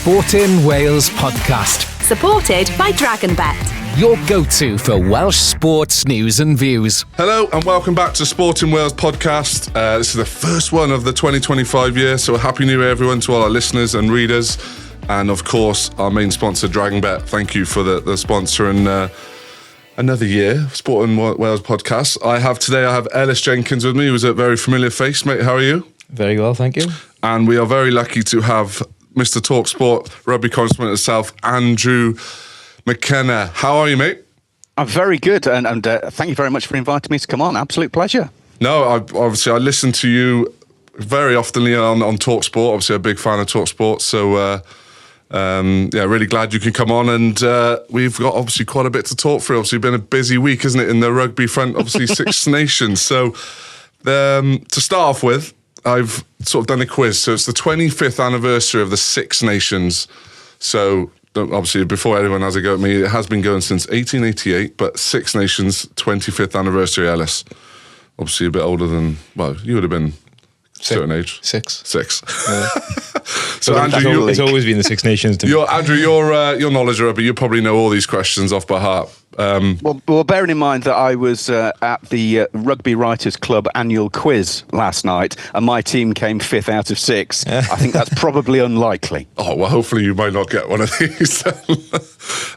Sportin Wales podcast. Supported by DragonBet, Your go-to for Welsh sports news and views. Hello and welcome back to Sportin Wales podcast. This is the first one of the 2025 year, so Happy New Year everyone to all our listeners and readers. And of course, our main sponsor, DragonBet. Thank you for the sponsor and another year of Sportin Wales podcast. I have Ellis Jenkins with me, who's a very familiar face. Mate, how are you? Very well, thank you. And we are very lucky to have Mr. Talksport rugby correspondent herself, Andrew McKenna. How are you, mate? I'm very good, and thank you very much for inviting me to come on. Absolute pleasure. No, I listen to you very often on Talksport. Obviously, a big fan of Talksport, so really glad you can come on. And we've got obviously quite a bit to talk through. Obviously, been a busy week, isn't it, in the rugby front? Obviously, Six Nations. So to start off with, I've sort of done a quiz. So it's the 25th anniversary of the Six Nations. So obviously, before anyone has a go at me, it has been going since 1888, but Six Nations 25th anniversary, Ellis. Obviously a bit older than, well, you would have been a certain age. Six. Yeah. So Andrew, it's always been the Six Nations to me. Andrew, your knowledge of rugby, you probably know all these questions off by heart. Well, bearing in mind that I was at the Rugby Writers Club annual quiz last night, and my team came 5th out of 6, I think that's probably unlikely. Oh, well, hopefully you might not get one of these.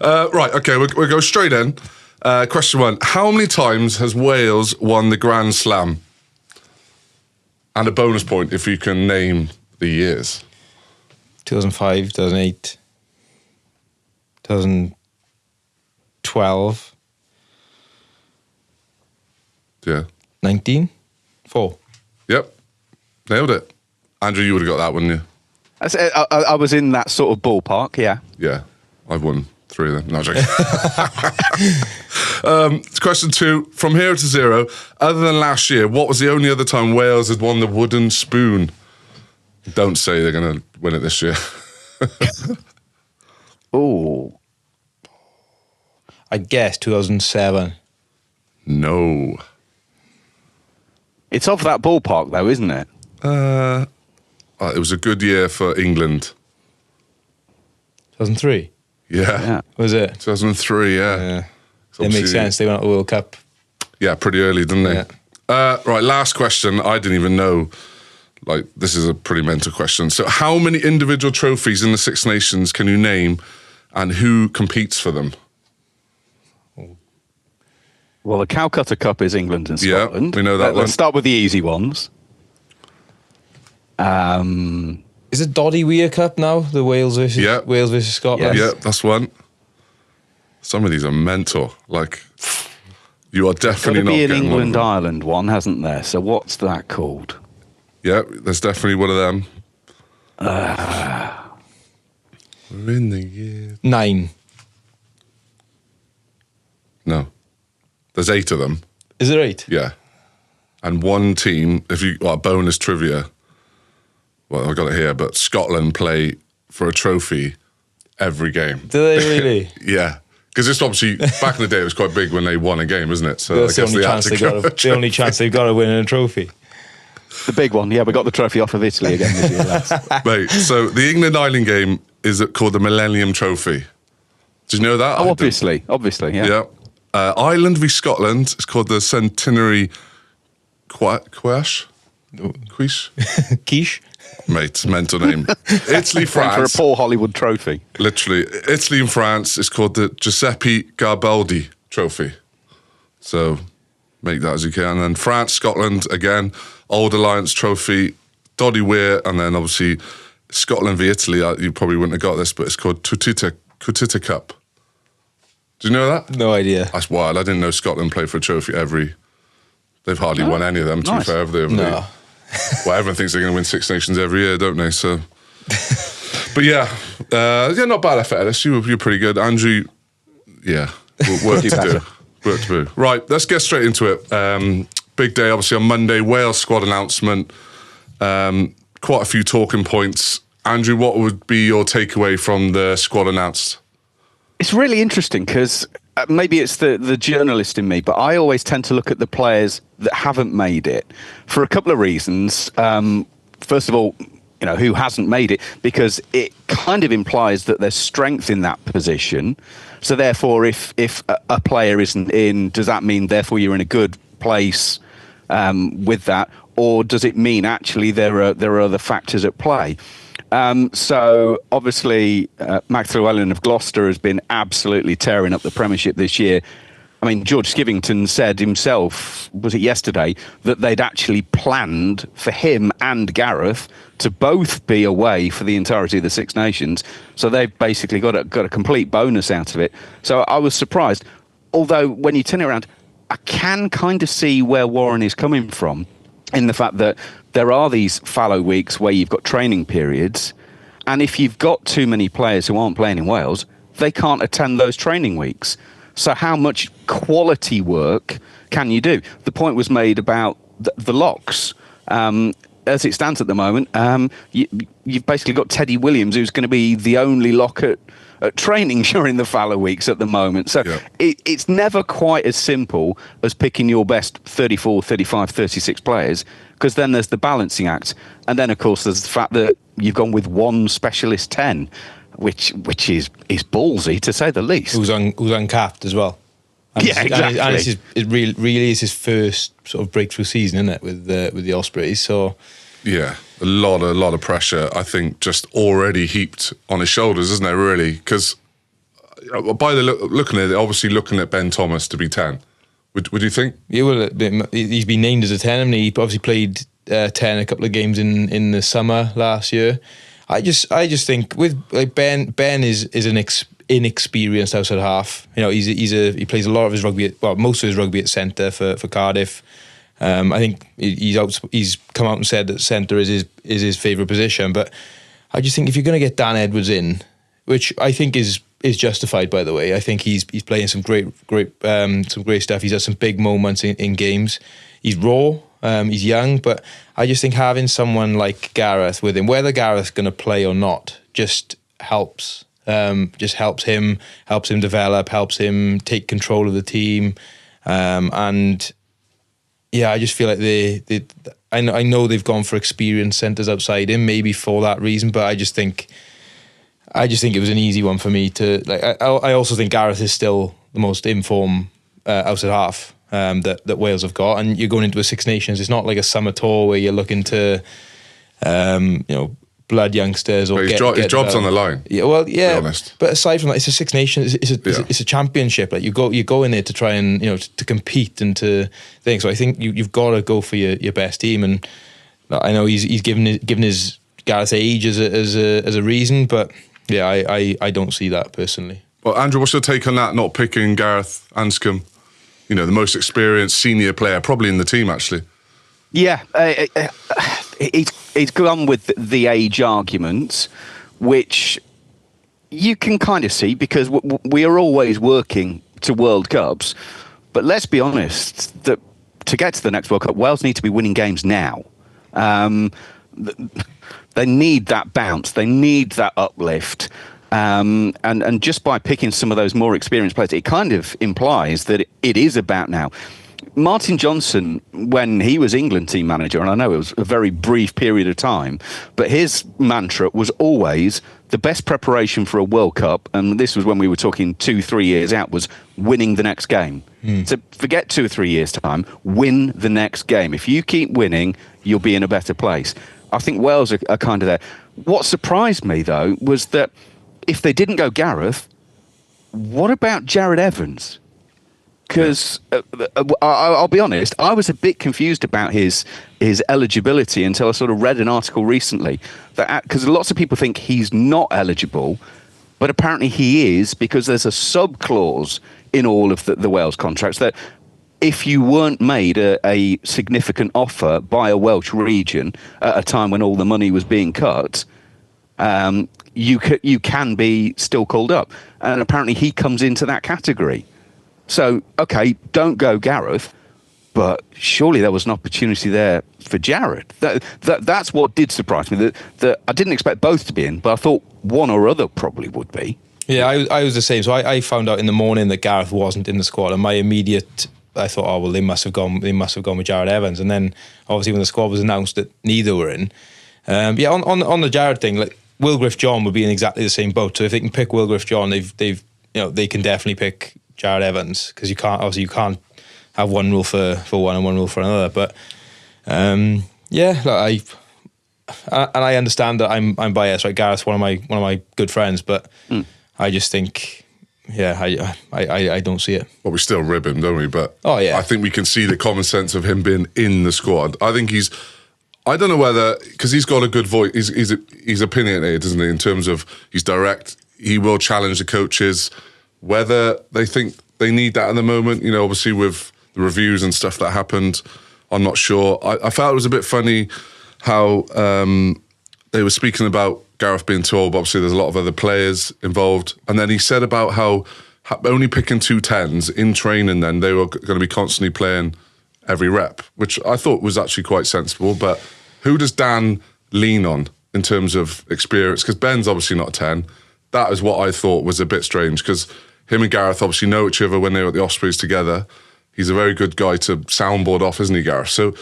Right, okay, we'll go straight in. Question 1. How many times has Wales won the Grand Slam? And a bonus point if you can name the years. 2005, 2008, 2012. Yeah. 19? 4. Yep. Nailed it. Andrew, you would have got that, wouldn't you? I was in that sort of ballpark, yeah. Yeah. I've won 3 of them. No, I'm joking. Question 2. From hero to zero, other than last year, what was the only other time Wales had won the wooden spoon? Don't say they're going to win it this year. Oh. I guess 2007. No. It's of that ballpark, though, isn't it? It was a good year for England. 2003. Yeah. Was it? 2003, yeah. It makes sense. They went to the World Cup. Yeah, pretty early, didn't they? Yeah. Right, last question. I didn't even know. Like, this is a pretty mental question. So how many individual trophies in the Six Nations can you name, and who competes for them? Well, the Calcutta Cup is England and Scotland. Yeah, we know that one. Let's start with the easy ones. Is it Doddy Weir Cup now? The Wales versus Scotland? Yeah, that's one. Some of these are mental. Like, you are definitely not getting getting an one of them. England-Ireland one, hasn't there? So what's that called? Yeah, there's definitely one of them. We're in the year... 9. No. There's 8 of them. Is it 8? Yeah. And one team, bonus trivia, well, I got it here, but Scotland play for a trophy every game. Do they really? Yeah. Because this obviously, back in the day, it was quite big when they won a game, isn't it? So That's the only chance they've got to win a trophy. The big one, yeah. We got the trophy off of Italy again this year, lads. Mate, so the England-Ireland game is called the Millennium Trophy. Did you know that? Oh, obviously, yeah. Yeah. Ireland v Scotland is called the Centenary Quiche? Quiche? Mate, mental name. Italy, France. For a poor Hollywood trophy. Literally. Italy and France is called the Giuseppe Garibaldi Trophy. So make that as you can. And then France, Scotland, again, Old Alliance Trophy, Doddy Weir, and then obviously Scotland v Italy. You probably wouldn't have got this, but it's called Tutita Cup. Do you know that? No idea. That's wild. I didn't know Scotland played for a trophy they've hardly won any of them, to be fair, have they? No. Well, everyone thinks they're going to win Six Nations every year, don't they? So, but yeah, not bad effort, Ellis. You're pretty good. Andrew, yeah, work to do. Right, let's get straight into it. Big day, obviously, on Monday, Wales squad announcement. Quite a few talking points. Andrew, what would be your takeaway from the squad announced? It's really interesting because maybe it's the journalist in me, but I always tend to look at the players that haven't made it for a couple of reasons. First of all, who hasn't made it, because it kind of implies that there's strength in that position. So therefore, if a player isn't in, does that mean therefore you're in a good place with that, or does it mean actually there are other factors at play? So obviously, Max Llewellyn of Gloucester has been absolutely tearing up the Premiership this year. I mean, George Skivington said himself, was it yesterday, that they'd actually planned for him and Gareth to both be away for the entirety of the Six Nations. So they've basically got a complete bonus out of it. So I was surprised. Although when you turn it around, I can kind of see where Warren is coming from, in the fact that there are these fallow weeks where you've got training periods. And if you've got too many players who aren't playing in Wales, they can't attend those training weeks. So how much quality work can you do? The point was made about the locks. As it stands at the moment, you've basically got Teddy Williams, who's going to be the only lock at training during the fallow weeks at the moment. So it's never quite as simple as picking your best 34, 35, 36 players, because then there's the balancing act. And then, of course, there's the fact that you've gone with one specialist 10. Which is ballsy, to say the least. Who's uncapped as well. And exactly. And it really is his first sort of breakthrough season, isn't it, with the Ospreys? So yeah, a lot of pressure, I think, just already heaped on his shoulders, isn't there? Really, because by the looking at it, obviously looking at Ben Thomas to be 10. Would you think? Yeah, well, he's been named as a 10. I mean, he obviously played 10 a couple of games in the summer last year. I just think with Ben is an inexperienced outside half. He plays a lot of his rugby, most of his rugby at centre for Cardiff. I think he's come out and said that centre is his favourite position. But I just think if you're going to get Dan Edwards in, which I think is justified, by the way, I think he's playing some great stuff. He's had some big moments in games. He's raw. He's young, but I just think having someone like Gareth with him, whether Gareth's going to play or not, just helps. Just helps him develop, helps him take control of the team, and yeah, I just feel like I know they've gone for experienced centres outside him, maybe for that reason, but I just think it was an easy one for me to like. I also think Gareth is still the most informed outside half that Wales have got, and you're going into a Six Nations. It's not like a summer tour where you're looking to, blood youngsters or his job's on the line. Yeah, well, yeah. To be honest. But aside from that, it's a Six Nations. It's a championship. Like you go in there to try and to compete and to things. So I think you've got to go for your best team. And I know he's given his Gareth's age as a reason, but yeah, I don't see that personally. Well, Andrew, what's your take on that? Not picking Gareth Anscombe? The most experienced senior player, probably in the team, actually. Yeah, he's gone with the age argument, which you can kind of see because we are always working to World Cups. But let's be honest, that to get to the next World Cup, Wales need to be winning games now. They need that bounce. They need that uplift. And just by picking some of those more experienced players, it kind of implies that it is about now. Martin Johnson, when he was England team manager, and I know it was a very brief period of time, but his mantra was always the best preparation for a World Cup, and this was when we were talking 2-3 years out, was winning the next game. So forget 2 or 3 years' time, win the next game. If you keep winning, you'll be in a better place. I think Wales are kind of there. What surprised me, though, was that if they didn't go Gareth, what about Jared Evans? Because I'll be honest, I was a bit confused about his eligibility until I sort of read an article recently. Because lots of people think he's not eligible, but apparently he is, because there's a sub-clause in all of the Wales contracts that if you weren't made a significant offer by a Welsh region at a time when all the money was being cut, you can be still called up. And apparently he comes into that category. So, okay, don't go Gareth, but surely there was an opportunity there for Jared. That's what did surprise me. That I didn't expect both to be in, but I thought one or other probably would be. Yeah, I was the same. So I found out in the morning that Gareth wasn't in the squad, and my immediate, I thought, oh well, they must have gone with Jared Evans. And then obviously when the squad was announced that neither were in, Yeah, on the Jared thing, like Will Griff-John would be in exactly the same boat. So if they can pick Will Griff-John, they can definitely pick Jared Evans, because you can't have one rule for one and one rule for another. But I understand that I'm biased. Right, Gareth's one of my good friends, but I just think, I don't see it. Well, we still rib him, don't we? But I think we can see the common sense of him being in the squad. I think I don't know whether, because he's got a good voice. He's opinionated, isn't he? In terms of, he's direct. He will challenge the coaches. Whether they think they need that at the moment, obviously with the reviews and stuff that happened, I'm not sure. I felt it was a bit funny how they were speaking about Gareth being tall, but obviously there's a lot of other players involved. And then he said about how only picking 2 10s in training, then they were going to be constantly playing every rep, which I thought was actually quite sensible. But who does Dan lean on in terms of experience? Because Ben's obviously not a 10. That is what I thought was a bit strange, because him and Gareth obviously know each other when they were at the Ospreys together. He's a very good guy to soundboard off, isn't he, Gareth? So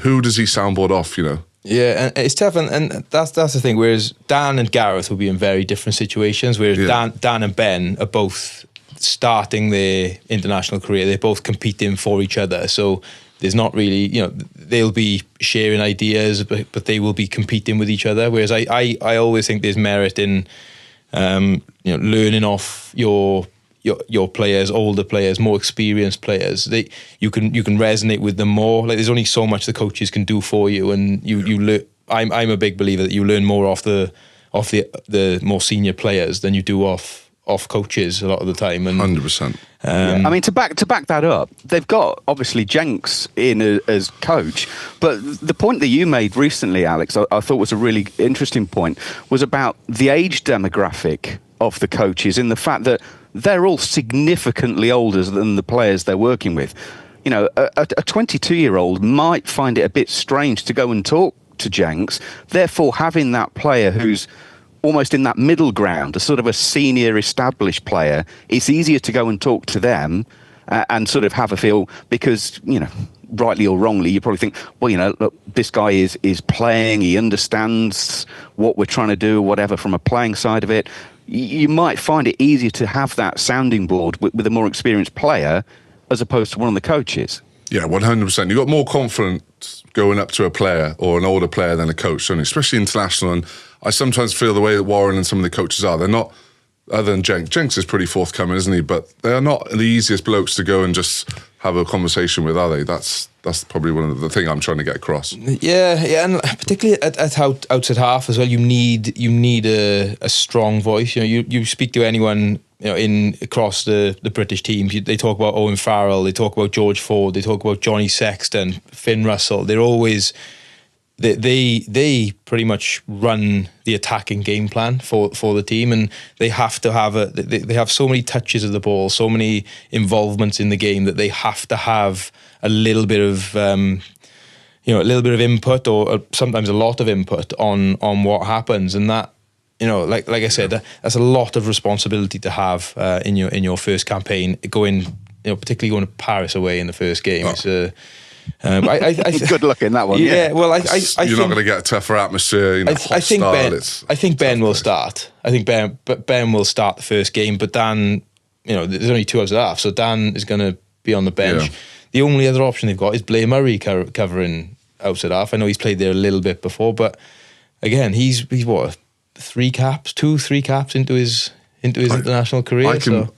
who does he soundboard off, Yeah, and it's tough, and that's the thing. Whereas Dan and Gareth will be in very different situations. Whereas Dan and Ben are both starting their international career. They're both competing for each other. So there's not really, they'll be sharing ideas, but they will be competing with each other. Whereas I always think there's merit in, learning off your players, older players, more experienced players. You can resonate with them more. Like, there's only so much the coaches can do for you, and you learn. I'm a big believer that you learn more off the more senior players than you do off coaches a lot of the time. And 100%. I mean, to back that up, they've got obviously Jenks in as coach, but the point that you made recently, Alex, I thought was a really interesting point, was about the age demographic of the coaches, in the fact that they're all significantly older than the players they're working with. A 22-year-old might find it a bit strange to go and talk to Jenks. Therefore, having that player who's almost in that middle ground, a sort of a senior established player, it's easier to go and talk to them and sort of have a feel, because, rightly or wrongly, you probably think, well, look, this guy is playing, he understands what we're trying to do, whatever, from a playing side of it. You might find it easier to have that sounding board with a more experienced player as opposed to one of the coaches. Yeah, 100%. You've got more confidence going up to a player or an older player than a coach, don't you? Especially international. And I sometimes feel the way that Warren and some of the coaches are, they're not, other than Jenks. Jenks is pretty forthcoming, isn't he? But they are not the easiest blokes to go and just have a conversation with, are they? That's probably one of the thing I'm trying to get across. Yeah, and particularly at outside half as well, you need a strong voice. You speak to anyone across the British teams. They talk about Owen Farrell, they talk about George Ford, they talk about Johnny Sexton, Finn Russell. They're always they pretty much run the attacking game plan for the team, and they have to have they have so many touches of the ball, so many involvements in the game, that they have to have a little bit of input, or sometimes a lot of input on what happens. And that, like I said, that's a lot of responsibility to have in your first campaign, particularly going to Paris away in the first game. It's good luck in that one. Yeah, well, I you're think, not going to get a tougher atmosphere. I think Ben will start. I think Ben will start the first game, but Dan, there's only 2 hours half, so Dan is going to be on the bench. Yeah. The only other option they've got is Blair Murray covering outside half. I know he's played there a little bit before, but again, he's what, 3 caps into his international career.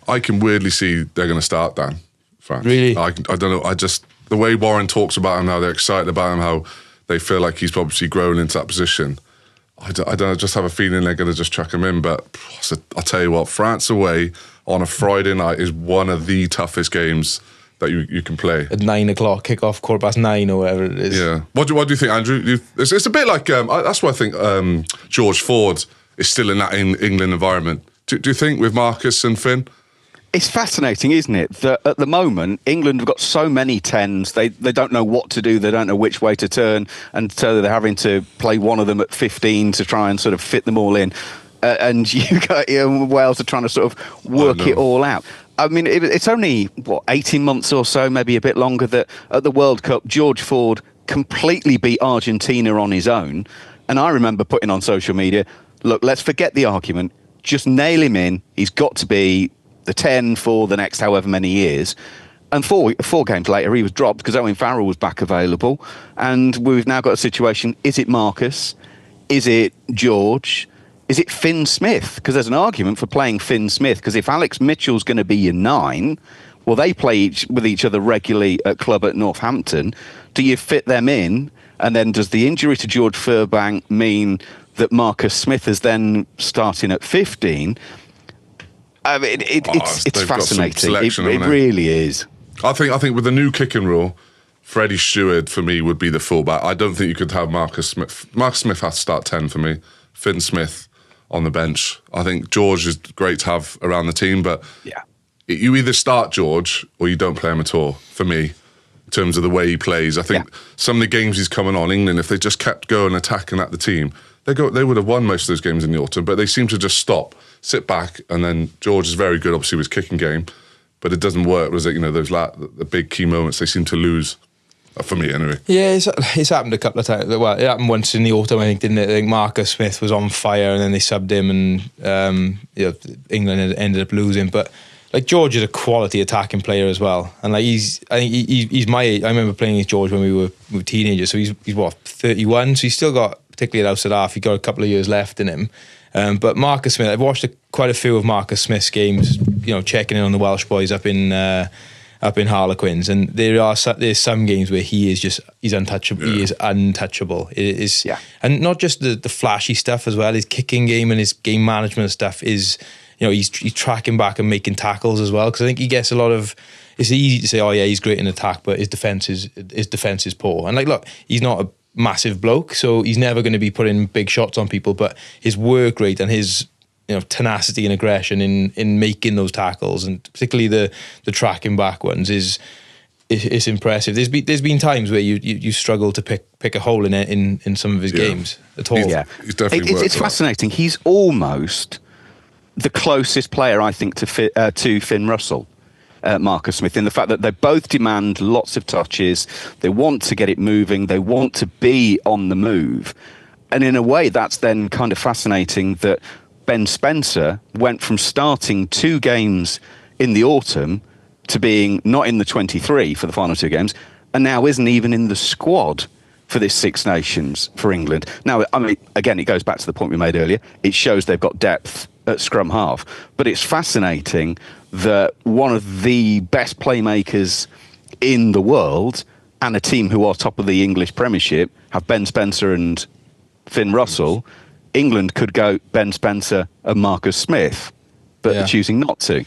I can weirdly see they're going to start Dan. France. Really? I don't know. The way Warren talks about him, how they're excited about him, how they feel like he's obviously grown into that position. I don't know, just have a feeling they're going to just chuck him in. But I'll tell you what, France away on a Friday night is one of the toughest games that you can play. At 9 o'clock, kick-off, 9:15 or whatever it is. Yeah. What do you think, Andrew? It's a bit like, that's why I think George Ford is still in that England environment. Do you think, with Marcus and Finn? It's fascinating, isn't it, that at the moment, England have got so many 10s, they don't know what to do, they don't know which way to turn, and so they're having to play one of them at 15 to try and sort of fit them all in. And you got Wales are trying to sort of work it all out. I mean, it's only, 18 months or so, maybe a bit longer, that at the World Cup, George Ford completely beat Argentina on his own. And I remember putting on social media, look, let's forget the argument. Just nail him in. He's got to be the 10 for the next however many years. And four games later, he was dropped because Owen Farrell was back available. And we've now got a situation. Is it Marcus? Is it George? Is it Finn Smith? Because there's an argument for playing Finn Smith. Because if Alex Mitchell's going to be your 9, well, they play with each other regularly at club at Northampton. Do you fit them in? And then does the injury to George Furbank mean that Marcus Smith is then starting at 15? I mean, it's fascinating. It really is. I think with the new kicking rule, Freddie Stewart for me would be the fullback. I don't think you could have Marcus Smith. Marcus Smith has to start 10 for me. Finn Smith on the bench. I think George is great to have around the team, but you either start George or you don't play him at all, for me, in terms of the way he plays. I think some of the games he's coming on, England, if they just kept going attacking at the team, they would have won most of those games in the autumn, but they seem to just stop, sit back, and then George is very good, obviously, with his kicking game, but it doesn't work. Was it, those the big key moments they seem to lose, for me anyway. Yeah, it's happened a couple of times. Well, it happened once in the autumn, I think, didn't it? I think Marcus Smith was on fire and then they subbed him and England ended up losing. But like George is a quality attacking player as well. And like he's my age. I remember playing against George when we were teenagers. So he's what, 31? So he's still got, particularly at outside half, he's got a couple of years left in him. But Marcus Smith, I've watched quite a few of Marcus Smith's games, checking in on the Welsh boys up in Harlequins, and there's some games where he's untouchable. Yeah. He is untouchable. It is, and not just the flashy stuff as well. His kicking game and his game management stuff is, he's tracking back and making tackles as well. Because I think he gets a lot of. It's easy to say, oh yeah, he's great in attack, but his defense is poor. And like, look, he's not a massive bloke, so he's never going to be putting big shots on people. But his work rate and his tenacity and aggression in making those tackles, and particularly the tracking back ones, is impressive. There's been times where you struggle to pick a hole in some of his games at all. He's definitely it's fascinating. He's almost the closest player, I think, to Finn Russell, Marcus Smith, in the fact that they both demand lots of touches. They want to get it moving. They want to be on the move, and in a way, that's then kind of fascinating that Ben Spencer went from starting 2 games in the autumn to being not in the 23 for the final 2 games, and now isn't even in the squad for this Six Nations for England. Now, I mean, again, it goes back to the point we made earlier. It shows they've got depth at scrum half, but it's fascinating that one of the best playmakers in the world and a team who are top of the English Premiership have Ben Spencer and Finn Russell. England could go Ben Spencer and Marcus Smith, but they're choosing not to.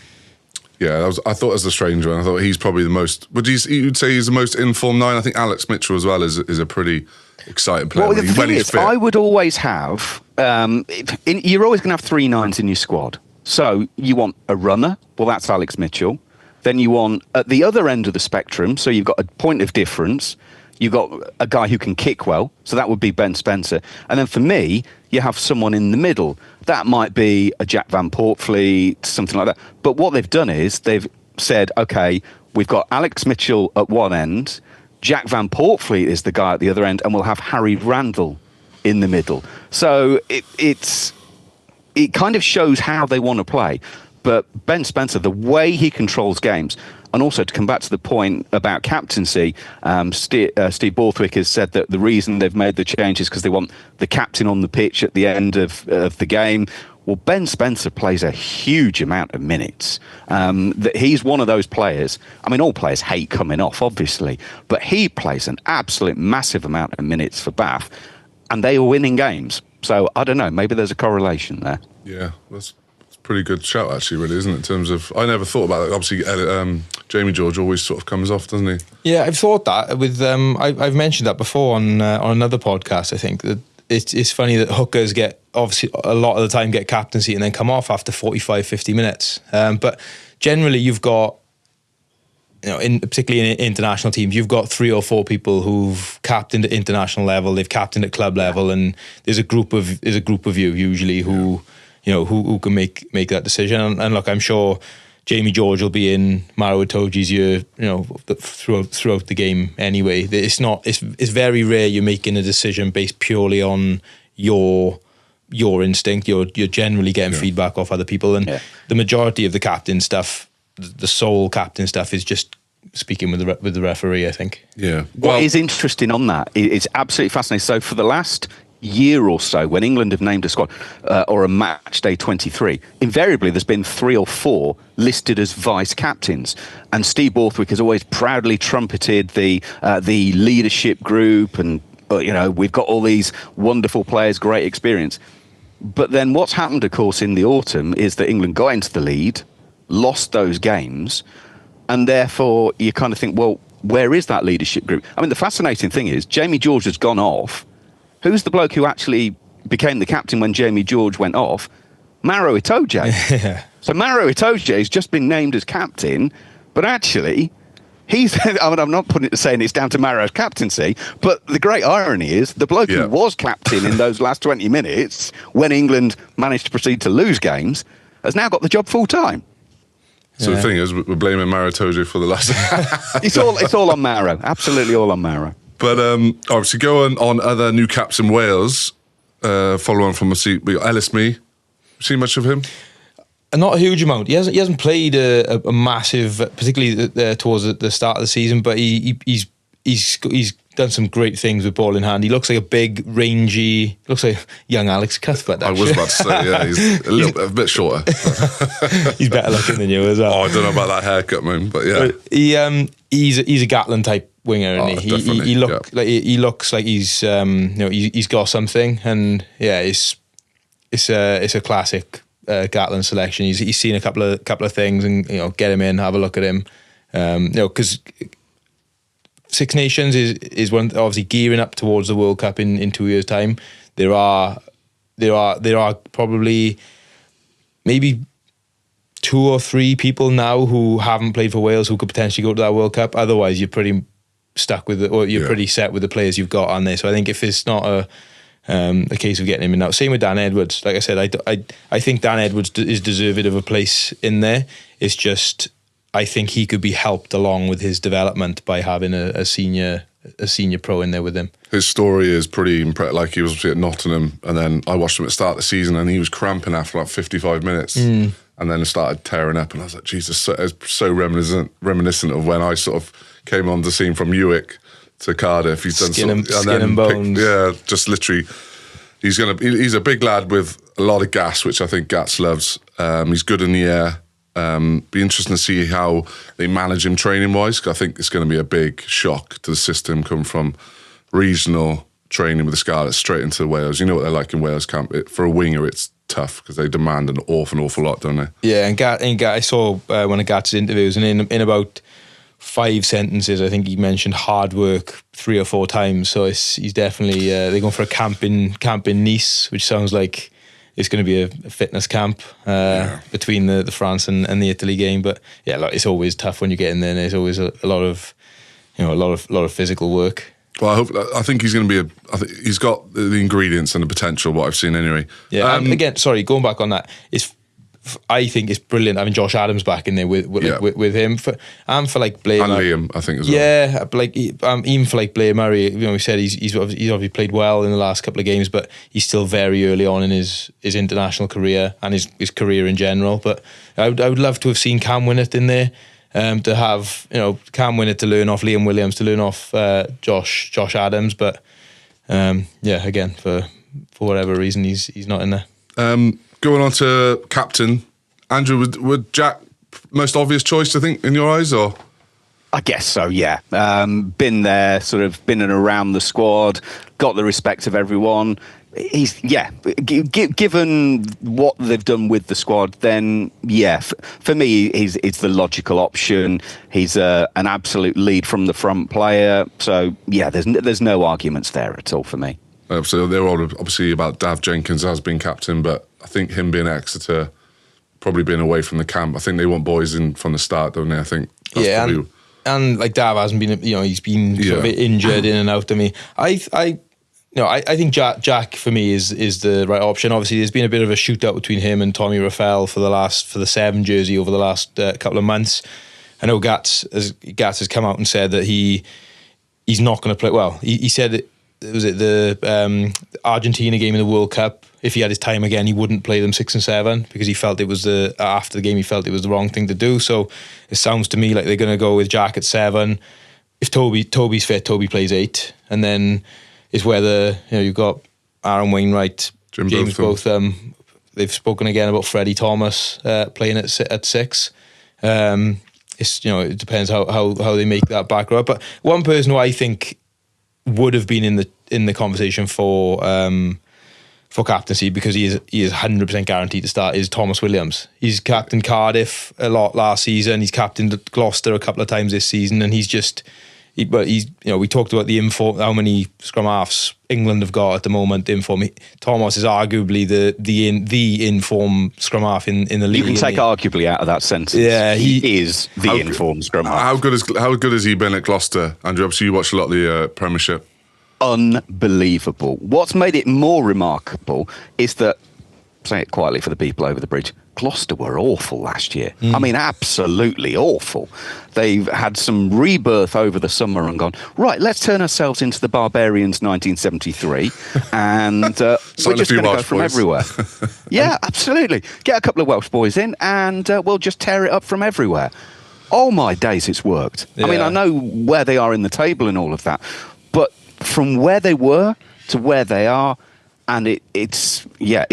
Yeah, I thought it was the strange one. I thought he's probably the most. You'd say he's the most informed 9? I think Alex Mitchell as well is a pretty exciting player. Well, the thing is, I would always have. You're always going to have 3 9s in your squad. So you want a runner. Well, that's Alex Mitchell. Then you want at the other end of the spectrum. So you've got a point of difference. You've got a guy who can kick well, so that would be Ben Spencer. And then for me, you have someone in the middle. That might be a Jack Van Portfleet, something like that. But what they've done is they've said, OK, we've got Alex Mitchell at one end, Jack Van Portfleet is the guy at the other end, and we'll have Harry Randall in the middle. So it kind of shows how they want to play. But Ben Spencer, the way he controls games, and also to come back to the point about captaincy, Steve Borthwick has said that the reason they've made the change is because they want the captain on the pitch at the end of the game. Well, Ben Spencer plays a huge amount of minutes. He's one of those players. I mean, all players hate coming off, obviously, but he plays an absolute massive amount of minutes for Bath, and they are winning games. So I don't know, maybe there's a correlation there. Yeah, that's pretty good shout, actually, really, isn't it? In terms of, I never thought about it. Obviously, Jamie George always sort of comes off, doesn't he? Yeah, I've thought that with. I've mentioned that before on another podcast. I think that it's funny that hookers get, obviously a lot of the time, get captaincy and then come off after 45, 50 minutes. But generally, you've got, particularly in international teams, you've got 3 or 4 people who've captained at international level, they've captained at club level, and there's a group of you usually who. Who can make that decision. And look, I'm sure Jamie George will be in Maro Itoje's ear, throughout the game anyway. It's very rare you're making a decision based purely on your instinct. You're generally getting feedback off other people, and the majority of the captain stuff, the sole captain stuff, is just speaking with the referee, I think. Yeah. What is interesting on that, it's absolutely fascinating. So for the last year or so, when England have named a squad or a match day 23, invariably there's been 3 or 4 listed as vice captains, and Steve Borthwick has always proudly trumpeted the leadership group, and we've got all these wonderful players, great experience. But then what's happened, of course, in the autumn is that England got into the lead, lost those games, and therefore you kind of think, well, where is that leadership group? I mean, the fascinating thing is Jamie George has gone off. Who's the bloke who actually became the captain when Jamie George went off? Maro Itoje. So Maro Itoje has just been named as captain, but actually, I'm not saying it's down to Maro's captaincy, but the great irony is the bloke who was captain in those last 20 minutes, when England managed to proceed to lose games, has now got the job full time. So the thing is, we're blaming Maro Itoje for the last... It's all on Maro. Absolutely all on Maro. But obviously, going on other new caps in Wales, follow on from a seat, we got Ellis Me. Seen much of him? Not a huge amount. He hasn't played a massive, particularly towards the start of the season, but he's done some great things with ball in hand. He looks like a big, rangy, looks like young Alex Cuthbert. Actually. I was about to say, yeah, he's a bit shorter. He's better looking than you as well. Oh, I don't know about that haircut, man, but yeah. He's a Gatland type winger, isn't he? He looks like he's he's got something, and it's a classic Gatland selection. He's seen a couple of things, and get him in, have a look at him. Because Six Nations is one, obviously gearing up towards the World Cup in 2 years' time. There are probably maybe 2 or 3 people now who haven't played for Wales who could potentially go to that World Cup. Otherwise, you're pretty stuck with it, or you're pretty set with the players you've got on there. So I think if it's not a case of getting him in now, same with Dan Edwards. Like I said, I think Dan Edwards is deserving of a place in there. It's just I think he could be helped along with his development by having a senior pro in there with him. His story is pretty impressive. Like, he was at Nottingham, and then I watched him at the start of the season, and he was cramping after like 55 minutes, and then it started tearing up, and I was like, Jesus, it's so reminiscent of when I sort of came on the scene from Ewick to Cardiff. He's done skin and bones. Just literally, he's a big lad with a lot of gas, which I think Gats loves. He's good in the air. Be interesting to see how they manage him training wise. I think it's going to be a big shock to the system, come from regional training with the Scarlets straight into Wales. You know what they're like in Wales camp. For a winger, it's tough because they demand an awful lot, don't they? Yeah, and Gat, I saw one of Gat's interviews, and in about 5 sentences, I think he mentioned hard work 3 or 4 times. So he's definitely they're going for a camp in Nice, which sounds like it's going to be a fitness camp between the France and the Italy game. But yeah, like, it's always tough when you get in there. And there's always a lot of physical work. Well, I think he's going to be I think he's got the ingredients and the potential. What I've seen anyway. Yeah. Again, sorry, going back on that, I think it's brilliant having Josh Adams back in there with him for like Blair and Liam, I think as well. Yeah, like even for like Blair Murray, we said he's obviously played well in the last couple of games, but he's still very early on in his international career and his career in general. But I would love to have seen Cam Winnett in there, to have Cam Winnett to learn off Liam Williams, to learn off Josh Adams. But again, for whatever reason, he's not in there. Going on to captain, Andrew, would Jack most obvious choice, I think, in your eyes, or? I guess so, yeah. Been there, sort of been in around the squad, got the respect of everyone. Given what they've done with the squad, then for me, he's the logical option. He's an absolute lead from the front player. So there's no arguments there at all for me. So they're all obviously about Dav Jenkins has been captain, but I think him being at Exeter, probably being away from the camp, I think they want boys in from the start, don't they? I think that's probably... and like Dav hasn't been, he's been sort of injured in and out. I mean, I think Jack for me is the right option. Obviously, there's been a bit of a shootout between him and Tommy Raffel for the 7 jersey over the last couple of months. I know Gats has come out and said that he's not going to play. Well, he said that the Argentina game in the World Cup. If he had his time again, he wouldn't play them 6 and 7 because he felt it was after the game he felt it was the wrong thing to do. So it sounds to me like they're going to go with Jack at 7. If Toby's fit, Toby plays 8, and then it's whether you've got Aaron Wainwright, James Botham. They've spoken again about Freddie Thomas playing at 6. It depends how they make that back row up. But one person who I think would have been in the conversation for captaincy, because he is 100% guaranteed to start, is Thomas Williams. He's captained Cardiff a lot last season. He's captained Gloucester a couple of times this season, and we talked about the inform, how many scrum halves England have got at the moment. Thomas is arguably the informed scrum half in the league. You can take arguably out of that sentence. Yeah, he is the informed scrum half. How good has he been at Gloucester, Andrew? Obviously, you watch a lot of the Premiership. Unbelievable. What's made it more remarkable is that, say it quietly for the people over the bridge, Gloucester were awful last year. I mean, absolutely awful. They've had some rebirth over the summer and gone, right, let's turn ourselves into the Barbarians 1973 and we're just going to go from everywhere. Yeah, absolutely. Get a couple of Welsh boys in and we'll just tear it up from everywhere. Oh my days, it's worked. Yeah. I mean, I know where they are in the table and all of that, but from where they were to where they are, and it's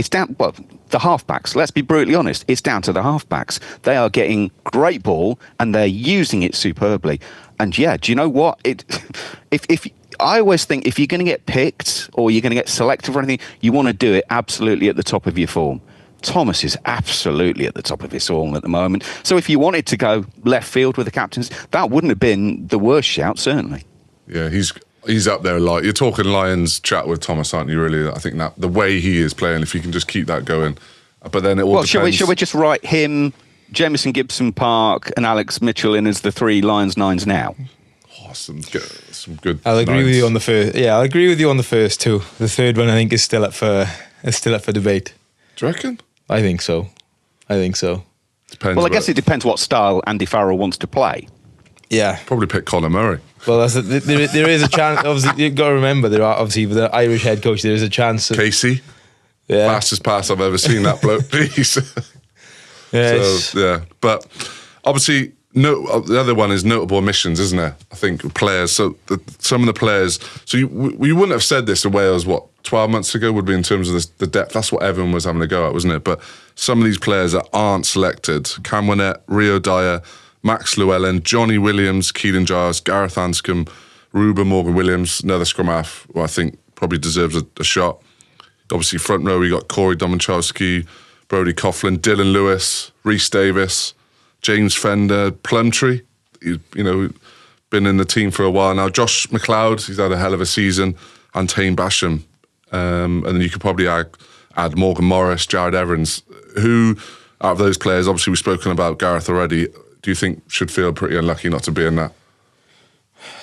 down. Well, the halfbacks. Let's be brutally honest. It's down to the halfbacks. They are getting great ball and they're using it superbly. And do you know what? If I always think if you're going to get picked or you're going to get selected for anything, you want to do it absolutely at the top of your form. Thomas is absolutely at the top of his form at the moment. So if you wanted to go left field with the captains, that wouldn't have been the worst shout, certainly. Yeah, he's up there a lot. You're talking Lions chat with Thomas, aren't you, really? I think that the way he is playing, if you can just keep that going. But then it all depends. Shall we just write him, Jamison Gibson Park and Alex Mitchell in as the 3 Lions 9s now? Oh, some good. I'll agree with you on the first. Yeah, I'll agree with you on the first two. The third one I think is still up for debate. Do you reckon? I think so. Depends. Well, I guess it depends what style Andy Farrell wants to play. Yeah. Probably pick Conor Murray. Well, there is a chance. Obviously, you've got to remember, with the Irish head coach, there is a chance of Casey. Yeah. Fastest pass I've ever seen, that bloke, please. But obviously, the other one is notable omissions, isn't it? I think players. So some of the players. So we wouldn't have said this to Wales 12 months ago would be in terms of the depth. That's what everyone was having a go at, wasn't it? But some of these players that aren't selected: Cam Winnett, Rio Dyer, Max Llewellyn, Johnny Williams, Keelan Giles, Gareth Anscombe, Ruben Morgan-Williams, another scrum half who I think probably deserves a shot. Obviously, front row, we got Corey Dominchowski, Brodie Coughlin, Dylan Lewis, Rhys Davis, James Fender, Plumtree. He's been in the team for a while now. Josh McLeod, he's had a hell of a season, and Tane Basham. And then you could probably add Morgan Morris, Jared Evans. Who, out of those players, obviously we've spoken about Gareth already, do you think should feel pretty unlucky not to be in that?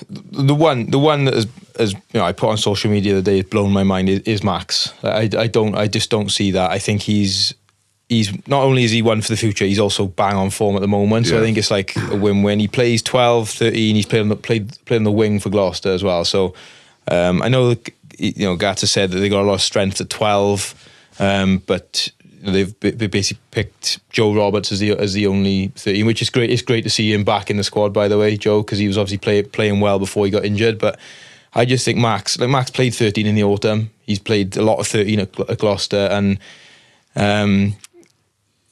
The one that as I put on social media the other day, has blown my mind is Max. I just don't see that. I think he's not only is he one for the future, he's also bang on form at the moment. So I think it's like a win-win. He plays 12, 13. He's played on the wing for Gloucester as well. So I know Gata said that they got a lot of strength at 12, but they've basically picked Joe Roberts as the only 13, which is great. It's great to see him back in the squad, by the way, Joe, because he was obviously playing well before he got injured. But I just think Max played 13 in the autumn. He's played a lot of 13 at Gloucester, and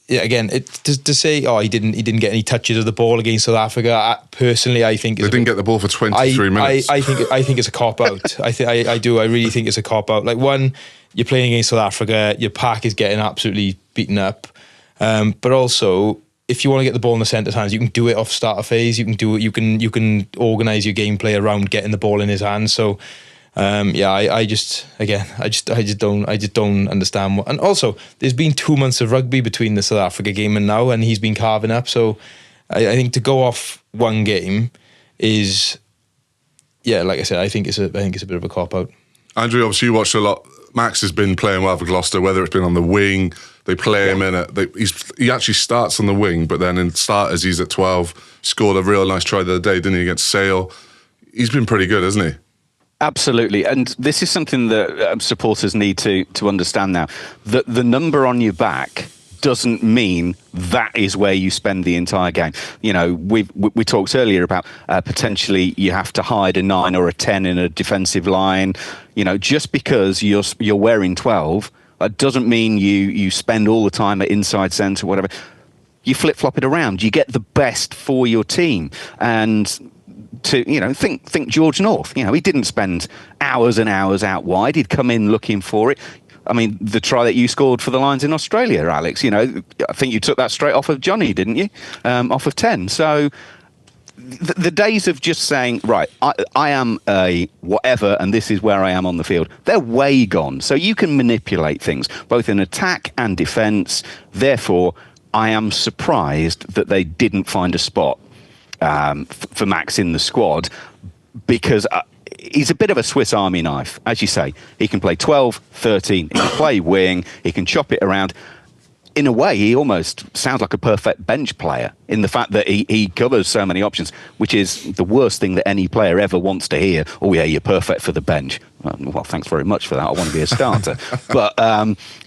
again, to say he didn't get any touches of the ball against South Africa. Personally, I think they didn't get the ball for 23 minutes. I think it's a cop out. I do. I really think it's a cop out. Like, one, you're playing against South Africa, your pack is getting absolutely beaten up. But also, if you want to get the ball in the centre's hands, you can do it off starter phase. You can do it. You can organise your gameplay around getting the ball in his hands. So, I just don't understand. And also, there's been 2 months of rugby between the South Africa game and now, and he's been carving up. So, I think to go off one game is, like I said, I think it's a bit of a cop out. Andrew, obviously you watched a lot. Max has been playing well for Gloucester, whether it's been on the wing, they play him in he actually starts on the wing, but then in starters he's at 12, scored a real nice try the other day, didn't he, against Sale. He's been pretty good, hasn't he? Absolutely, and this is something that supporters need to understand now. That the number on your back doesn't mean that is where you spend the entire game. You know, we talked earlier about potentially you have to hide a 9 or a 10 in a defensive line. You know, just because you're wearing 12, doesn't mean you spend all the time at inside centre, whatever. You flip-flop it around. You get the best for your team. And think George North. You know, he didn't spend hours and hours out wide. He'd come in looking for it. I mean, the try that you scored for the Lions in Australia, Alex, you know, I think you took that straight off of Johnny, didn't you? Off of 10. So the days of just saying, right, I am a whatever and this is where I am on the field, they're way gone. So you can manipulate things, both in attack and defence. Therefore, I am surprised that they didn't find a spot for Max in the squad, because he's a bit of a Swiss Army knife. As you say, he can play 12, 13, he can play wing, he can chop it around. In a way, he almost sounds like a perfect bench player in the fact that he covers so many options, which is the worst thing that any player ever wants to hear. Oh, yeah, you're perfect for the bench. Well, thanks very much for that. I want to be a starter. But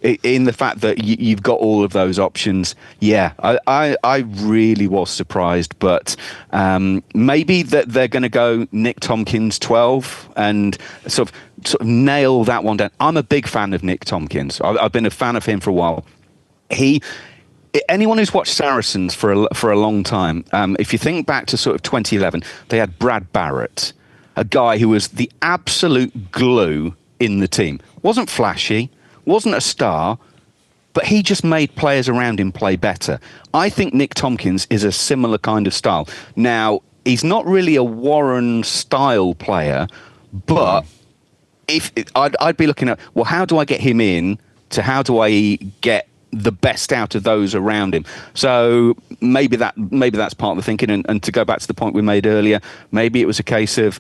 in the fact that you've got all of those options, yeah, I really was surprised. But maybe that they're going to go Nick Tompkins 12 and sort of nail that one down. I'm a big fan of Nick Tompkins. I've been a fan of him for a while. Anyone who's watched Saracens for a long time, if you think back to sort of 2011, they had Brad Barrett, a guy who was the absolute glue in the team. Wasn't flashy, wasn't a star, but he just made players around him play better. I think Nick Tompkins is a similar kind of style. Now, he's not really a Warren style player, but I'd be looking at, well, how do I get him in to how do I get the best out of those around him? So maybe that's part of the thinking. And to go back to the point we made earlier, maybe it was a case of,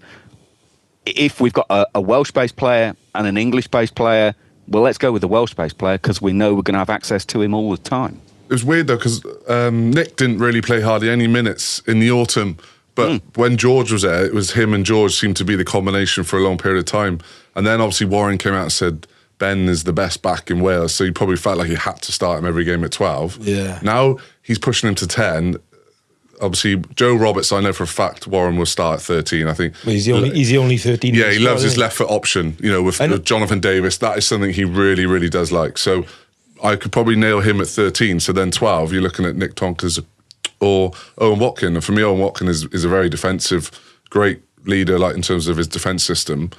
if we've got a Welsh-based player and an English-based player, well, let's go with the Welsh-based player because we know we're going to have access to him all the time. It was weird though, because Nick didn't really play hardly any minutes in the autumn, but when George was there, it was him and George seemed to be the combination for a long period of time. And then obviously Warren came out and said Ben is the best back in Wales, so he probably felt like he had to start him every game at 12. Yeah. Now he's pushing him to 10. Obviously, Joe Roberts, I know for a fact Warren will start at 13, I think. Well, he's the only 13. Yeah, he loves his left foot option, you know, with Jonathan Davis. That is something he really, really does like. So I could probably nail him at 13. So then 12, you're looking at Nick Tonkers or Owen Watkin. And for me, Owen Watkin is a very defensive, great leader, like in terms of his defence system.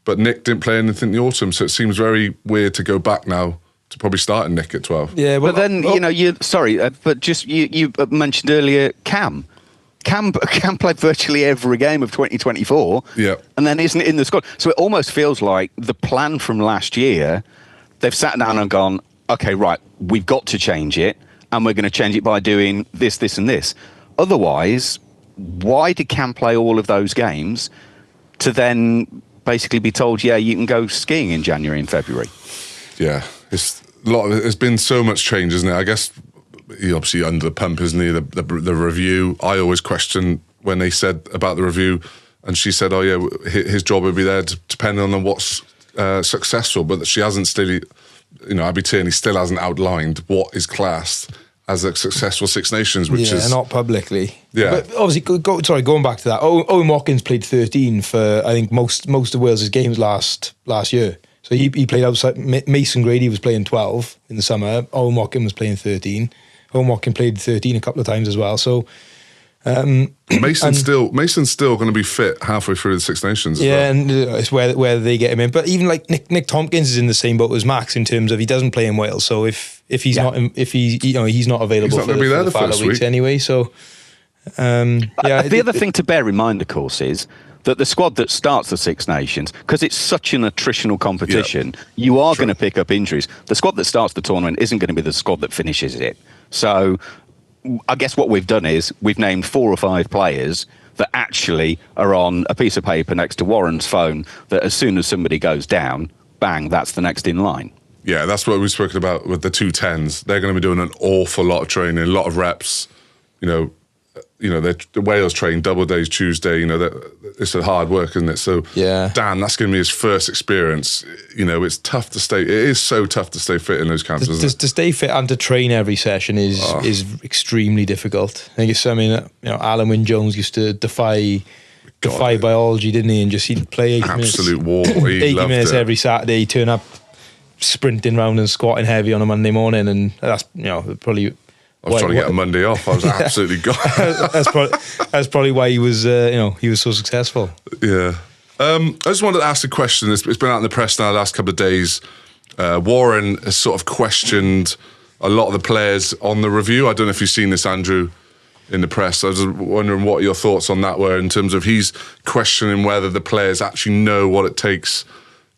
But Nick didn't play anything in the autumn, so it seems very weird to go back now to probably starting Nick at 12. Yeah, but then, but just you mentioned earlier Cam played virtually every game of 2024, and then isn't in the squad. So it almost feels like the plan from last year, they've sat down and gone, okay, right, we've got to change it, and we're going to change it by doing this, this, and this. Otherwise, why did Cam play all of those games to then basically be told, yeah, you can go skiing in January and February? Yeah, it's a lot. There's been so much change, isn't it? I guess he obviously under the pump, isn't he? The review. I always question when they said about the review, and she said, "Oh yeah, his job would be there depending on what's successful." But she hasn't still, you know, Abby Tierney still hasn't outlined what is classed as a successful Six Nations, which is not publicly. Yeah, but obviously, going back to that, Owen Watkins played 13 for I think most of Wales's games last year. So he played outside. Mason Grady was playing 12 in the summer. Owen Watkin was playing 13. Owen Watkin played 13 a couple of times as well. So Mason's still going to be fit halfway through the Six Nations. Yeah, and it's where they get him in. But even like Nick Tompkins is in the same boat as Max in terms of he doesn't play in Wales. So if he's not he's not available for the final weeks anyway. So the other thing to bear in mind, of course, is that the squad that starts the Six Nations, because it's such an attritional competition, you are going to pick up injuries. The squad that starts the tournament isn't going to be the squad that finishes it. So I guess what we've done is we've named 4 or 5 players that actually are on a piece of paper next to Warren's phone, that as soon as somebody goes down, bang, that's the next in line. Yeah, that's what we've spoken about with the 2 10s. They're going to be doing an awful lot of training, a lot of reps, you know, the Wales train double days Tuesday. It's a hard work, isn't it? So Yeah. Dan, that's going to be his first experience. It's tough to stay. It is so tough to stay fit in those camps, isn't it? To stay fit and to train every session is extremely difficult. I think it's something that Alan Wynne-Jones used to defy biology, didn't he? And he'd play 80 Absolute minutes, war. He 80 loved minutes it. every Saturday. He'd turn up sprinting round and squatting heavy on a Monday morning, and that's probably. I was trying to get a Monday off. I was absolutely gone. that's probably why he was he was so successful. Yeah. I just wanted to ask a question. It's been out in the press now the last couple of days. Warren has sort of questioned a lot of the players on the review. I don't know if you've seen this, Andrew, in the press. I was just wondering what your thoughts on that were in terms of he's questioning whether the players actually know what it takes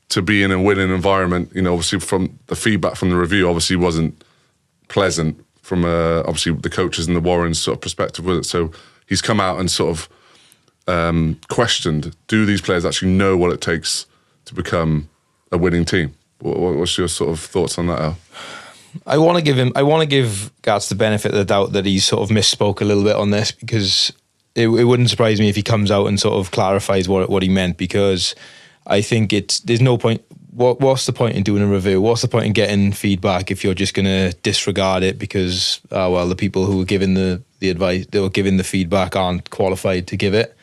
to be in a winning environment. Obviously from the feedback from the review, obviously wasn't pleasant from obviously the coaches and the Warrens sort of perspective with it. So he's come out and sort of questioned, do these players actually know what it takes to become a winning team? What's your sort of thoughts on that, Al? I want to give Gats the benefit of the doubt that he sort of misspoke a little bit on this, because it wouldn't surprise me if he comes out and sort of clarifies what he meant, because I think there's no point. What's the point in doing a review? What's the point in getting feedback if you're just going to disregard it because the people who are giving the advice, they were giving the feedback, aren't qualified to give it.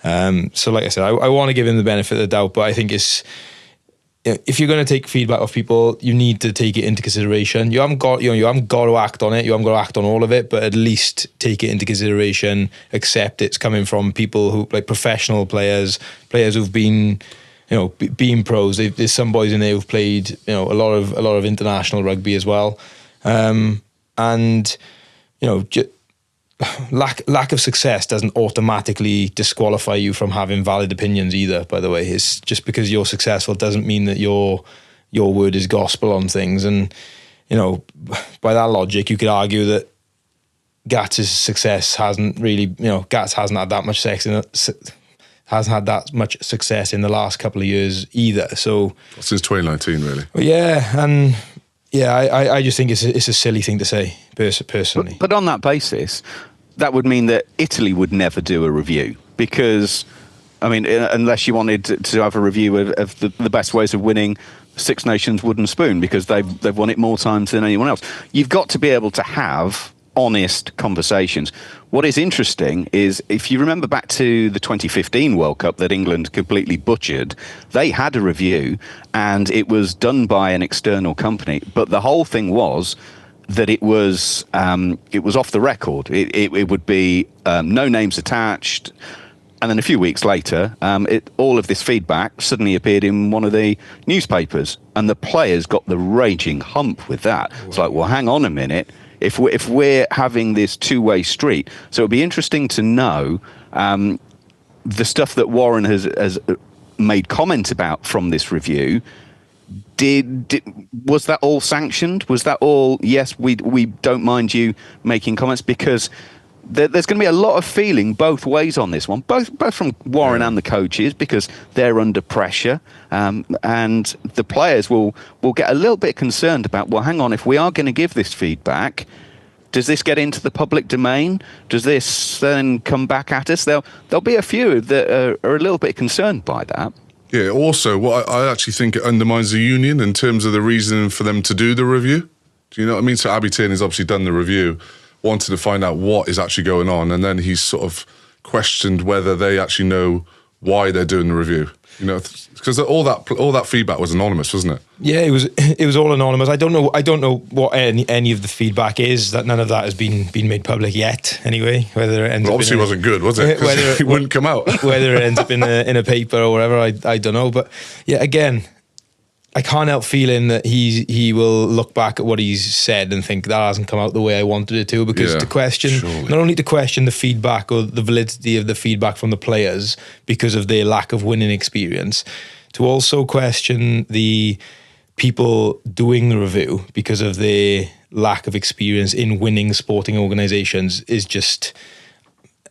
So like I said, I want to give him the benefit of the doubt, but I think if you're going to take feedback off people, you need to take it into consideration. You haven't got to act on it. You haven't got to act on all of it, but at least take it into consideration. Accept it's coming from people who, like, professional players who've been, being pros. There's some boys in there who've played, a lot of international rugby as well, and lack of success doesn't automatically disqualify you from having valid opinions either. By the way, it's just because you're successful doesn't mean that your word is gospel on things. And by that logic, you could argue that Gats' success hasn't really, Gats hasn't had that much hasn't had that much success in the last couple of years either. So since 2019, really. I just think it's a silly thing to say, personally. But on that basis, that would mean that Italy would never do a review, because, unless you wanted to have a review of the best ways of winning Six Nations wooden spoon, because they've won it more times than anyone else. You've got to be able to have honest conversations. What is interesting is, if you remember back to the 2015 World Cup that England completely butchered, they had a review and it was done by an external company, but the whole thing was that it was off the record. It would be no names attached, and then a few weeks later, all of this feedback suddenly appeared in one of the newspapers, and the players got the raging hump with that. It's like, well, hang on a minute. If we're having this two-way street, so it'd be interesting to know the stuff that Warren has made comment about from this review. Was that all sanctioned? Was that all? Yes, we don't mind you making comments, because there's going to be a lot of feeling both ways on this one, both from Warren and the coaches, because they're under pressure, and the players will get a little bit concerned about, well, hang on, if we are going to give this feedback, does this get into the public domain? Does this then come back at us? There'll be a few that are a little bit concerned by that. Yeah, also, what I actually think it undermines the union in terms of the reason for them to do the review. Do you know what I mean? So Abby Tierney's obviously done the review, wanted to find out what is actually going on, and then he's sort of questioned whether they actually know why they're doing the review. Because all that feedback was anonymous, wasn't it? Yeah, it was all anonymous. I don't know what any of the feedback is. That none of that has been made public yet. Anyway, whether it ends up obviously wasn't good, was it? Whether it wouldn't come out. Whether it ends up in a paper or whatever, I don't know. But yeah, again, I can't help feeling that he will look back at what he's said and think that hasn't come out the way I wanted it to, because not only to question the feedback or the validity of the feedback from the players because of their lack of winning experience, to also question the people doing the review because of their lack of experience in winning sporting organisations is just,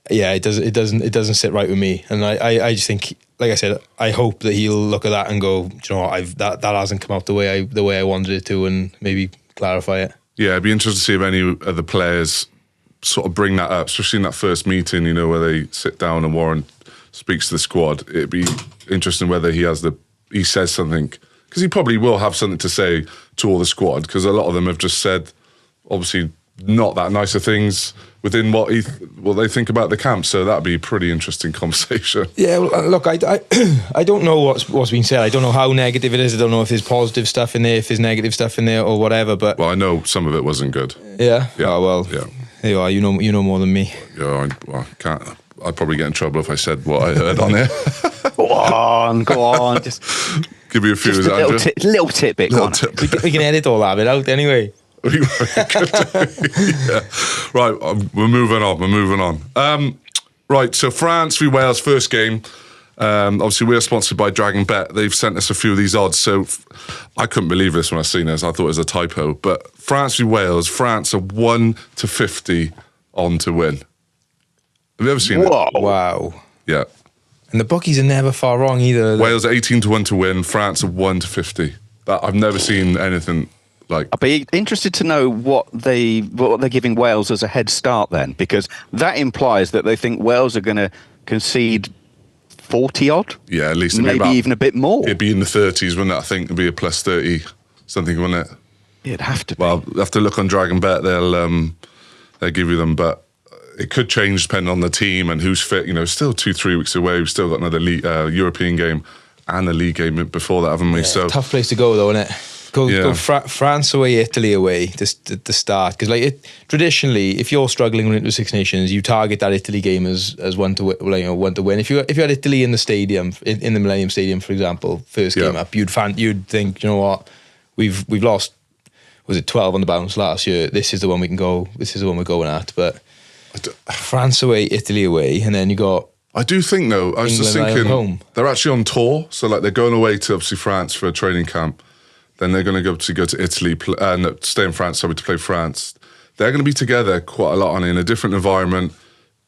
it doesn't sit right with me. And I just think, like I said, I hope that he'll look at that and go, do you know what, that hasn't come out the way I wanted it to, and maybe clarify it. Yeah, it'd be interesting to see if any of the players sort of bring that up, especially in that first meeting, you know, where they sit down and Warren speaks to the squad. It'd be interesting whether he says something, because he probably will have something to say to all the squad, because a lot of them have just said, obviously, not that nicer things within what they think about the camp. So that'd be a pretty interesting conversation. Yeah, well, look, I don't know what's been said. I don't know how negative it is. I don't know if there's positive stuff in there, if there's negative stuff in there, or whatever. But well, I know some of it wasn't good. Yeah. Oh well. Yeah. There you are. You know more than me. Yeah. I can't. I'd probably get in trouble if I said what I heard on here. Go on. Just give you a few. just a little tidbit. Go on. We can edit all that bit out anyway. Yeah. Right, we're moving on. Right, so France v Wales, first game. Obviously, we're sponsored by Dragon Bet. They've sent us a few of these odds, so I couldn't believe this when I seen this. I thought it was a typo. But France v Wales, France are 1-50 on to win. Have you ever seen it? Wow. Yeah. And the bookies are never far wrong either. Wales are 18-1 to win. France are 1-50. I've never seen anything like. I'd be interested to know what they're giving Wales as a head start then, because that implies that they think Wales are going to concede 40 odd. Yeah, at least maybe even a bit more. It'd be in the 30s, wouldn't it? I think it'd be a plus 30 something, wouldn't it? It'd have to be. Well, you have to look on Dragon Bet. They'll give you them, but it could change depending on the team and who's fit. You know, still 2-3 weeks away. We've still got another European game and a league game before that, haven't we? Yeah, so tough place to go, though, isn't it? Go France away, Italy away to start, because traditionally, if you're struggling into the Six Nations, you target that Italy game as one to win. If you had Italy in the stadium, in the Millennium Stadium, for example, first game up, you'd think, you know what, we've lost, was it 12 on the bounce last year? This is the one we can go. This is the one we're going at. But France away, Italy away, and then you got. I do think though. I was just thinking home. They're actually on tour, so they're going away to obviously France for a training camp. Then they're going to go to Italy, stay in France, to play France. They're going to be together quite a lot in a different environment.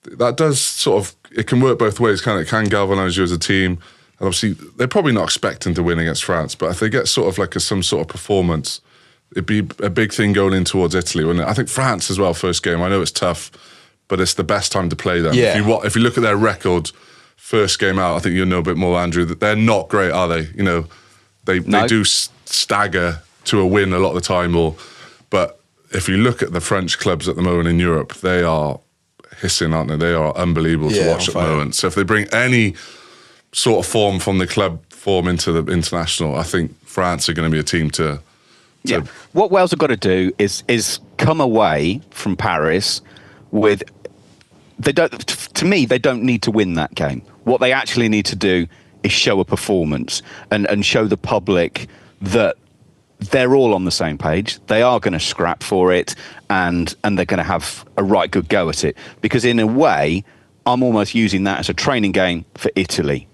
That does it can work both ways, can't it? It can galvanise you as a team. And obviously, they're probably not expecting to win against France, but if they get some sort of performance, it'd be a big thing going in towards Italy, wouldn't it? I think France as well, first game. I know it's tough, but it's the best time to play them. Yeah. If you look at their record, first game out, I think you'll know a bit more, Andrew, that they're not great, are they? You know, they do stagger to a win a lot of the time. But if you look at the French clubs at the moment in Europe, they are hissing, aren't they? They are unbelievable to watch at the moment. So if they bring any sort of form from the club form into the international, I think France are going to be a team to. Yeah. What Wales have got to do is come away from Paris with. To me, they don't need to win that game. What they actually need to do is show a performance and show the public that they're all on the same page. They are going to scrap for it, and they're going to have a right good go at it. Because in a way, I'm almost using that as a training game for Italy.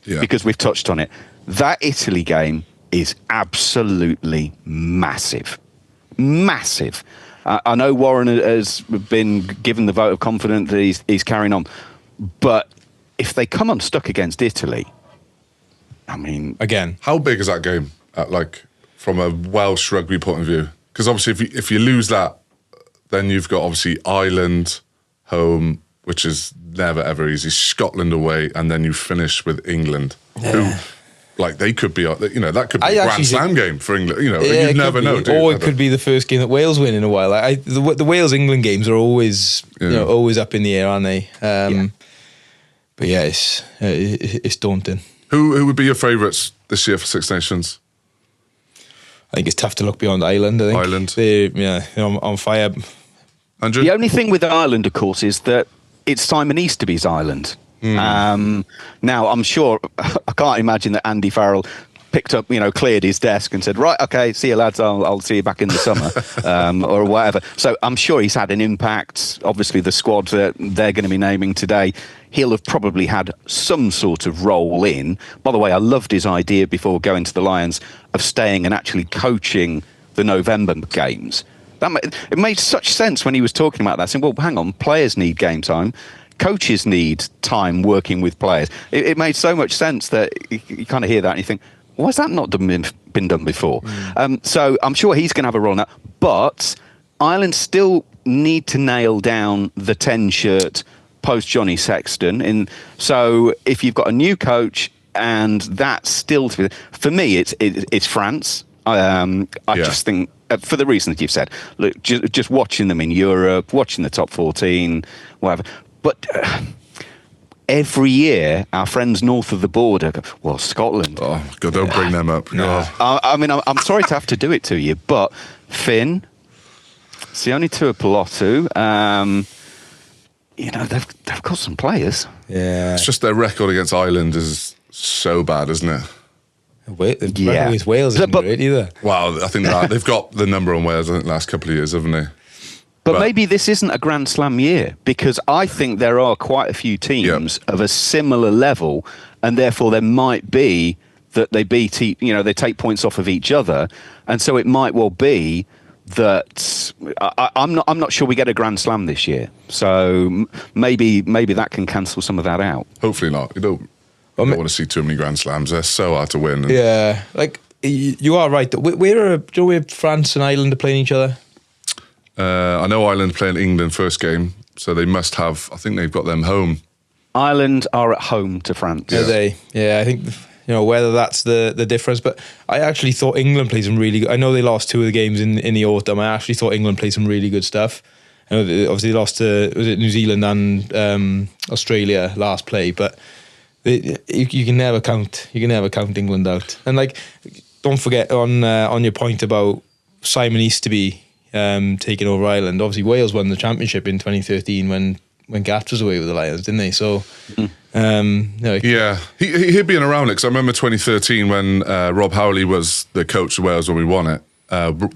Yeah. Because we've touched on it. That Italy game is absolutely massive. Massive. I know Warren has been given the vote of confidence that he's carrying on. But if they come unstuck against Italy, I mean, again, how big is that game? From a Welsh rugby point of view, because obviously if you lose that, then you've got obviously Ireland home, which is never ever easy. Scotland away, and then you finish with England, who they could be, that could be a Grand Slam game for England. You never know. Or it could be the first game that Wales win in a while. The Wales England games are always always up in the air, aren't they? But yeah, it's daunting. Who would be your favourites this year for Six Nations? I think it's tough to look beyond Ireland. I think Ireland, they're on fire. Andrew? The only thing with Ireland, of course, is that it's Simon Easterby's Ireland. Now, I'm sure, I can't imagine that Andy Farrell picked up, cleared his desk and said, right, okay, see you lads, I'll see you back in the summer, or whatever. So I'm sure he's had an impact. Obviously, the squad that they're going to be naming today, he'll have probably had some sort of role in. By the way, I loved his idea before going to the Lions of staying and actually coaching the November games. It made such sense when he was talking about that, saying, well, hang on, players need game time. Coaches need time working with players. It made so much sense that you kind of hear that and you think, why has that not been done before? So I'm sure he's going to have a role in that. But Ireland still need to nail down the 10 shirt post Johnny Sexton. So if you've got a new coach and that's still to be, for me, it's France. I just think, for the reasons you've said, look, just watching them in Europe, watching the top 14, whatever. But every year, our friends north of the border go, well, Scotland. Oh, God, don't bring them up. No. I mean, I'm sorry to have to do it to you, but Finn, Sione Tuipulotu, they've got some players. Yeah. It's just their record against Ireland is so bad, isn't it? Against Wales isn't great either. Well, I think they've got the number on Wales, I think, the last couple of years, haven't they? But maybe this isn't a Grand Slam year, because I think there are quite a few teams of a similar level, and therefore there might be that they they take points off of each other, and so it might well be that I'm not sure we get a Grand Slam this year. So maybe that can cancel some of that out. Hopefully not. You don't want to see too many Grand Slams. They're so hard to win. Yeah, like you are right. Where France and Ireland are playing each other? I know Ireland playing England first game, so they must have. I think they've got them home. Ireland are at home to France. Are they? Yeah, I think whether that's the difference. But I actually thought England played some really good. I know they lost 2 of the games in the autumn. I actually thought England played some really good stuff. I know obviously they lost to New Zealand and Australia last play, but you can never count England out. And don't forget on your point about Simon Easterby taking over Ireland. Obviously, Wales won the championship in 2013 when Gats was away with the Lions, didn't they? So, yeah, he'd been around it, because I remember 2013 when Rob Howley was the coach of Wales when we won it.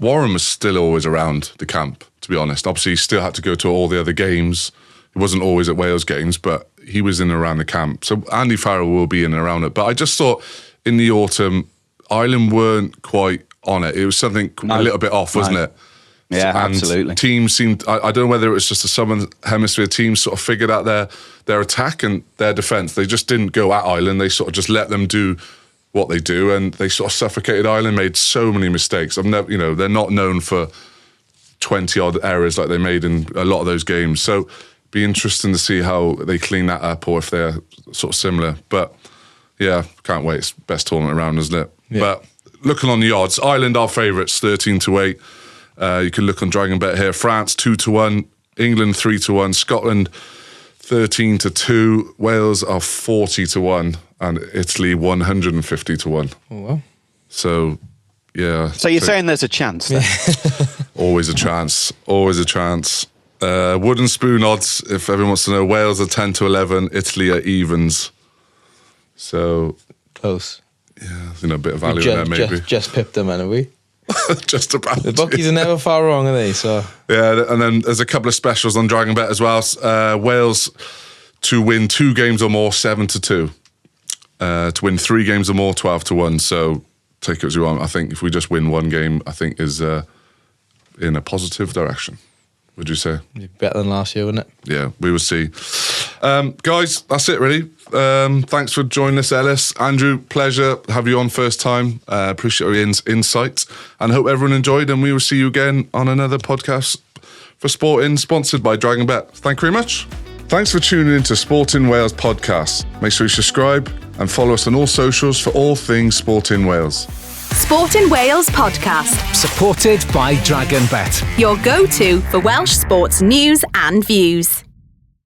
Warren was still always around the camp, to be honest. Obviously, he still had to go to all the other games. He wasn't always at Wales games, but he was in and around the camp. So Andy Farrell will be in and around it. But I just thought in the autumn, Ireland weren't quite on it. It was something a little bit off, wasn't it? Yeah, and absolutely. Teams seemed, I don't know whether it was just a Southern Hemisphere team sort of figured out their attack and their defence. They just didn't go at Ireland. They sort of just let them do what they do, and they sort of suffocated Ireland, made so many mistakes. I've never, they're not known for 20 odd errors like they made in a lot of those games. So be interesting to see how they clean that up, or if they're sort of similar. But yeah, can't wait. It's best tournament around, isn't it? Yeah. But looking on the odds, Ireland are favourites, 13-8. You can look on Dragon Bet here. France 2-1, England 3-1, Scotland 13-2, Wales are 40-1, and Italy 150-1. Oh wow! So yeah. So you're saying there's a chance then? Always a chance. Always a chance. Wooden spoon odds, if everyone wants to know, Wales are 10-11, Italy are evens. So close. Yeah, a bit of value in there maybe. Just pipped them, are we? Just about. The bookies are never far wrong, are they? So yeah, and then there's a couple of specials on Dragon Bet as well. Wales to win 2 games or more, 7-2. To win 3 games or more, 12-1. So take it as you want. I think if we just win 1 game, I think is in a positive direction. Would you say? Better than last year, wouldn't it? Yeah, we will see. Guys, that's it really. Thanks for joining us, Ellis. Andrew, pleasure to have you on first time. Appreciate your insights, and hope everyone enjoyed, and we will see you again on another podcast for Sportin, sponsored by Dragon Bet. Thank you very much. Thanks for tuning in to Sportin Wales podcast. Make sure you subscribe and follow us on all socials for all things Sportin Wales. Sportin Wales podcast. Supported by Dragon Bet. Your go-to for Welsh sports news and views.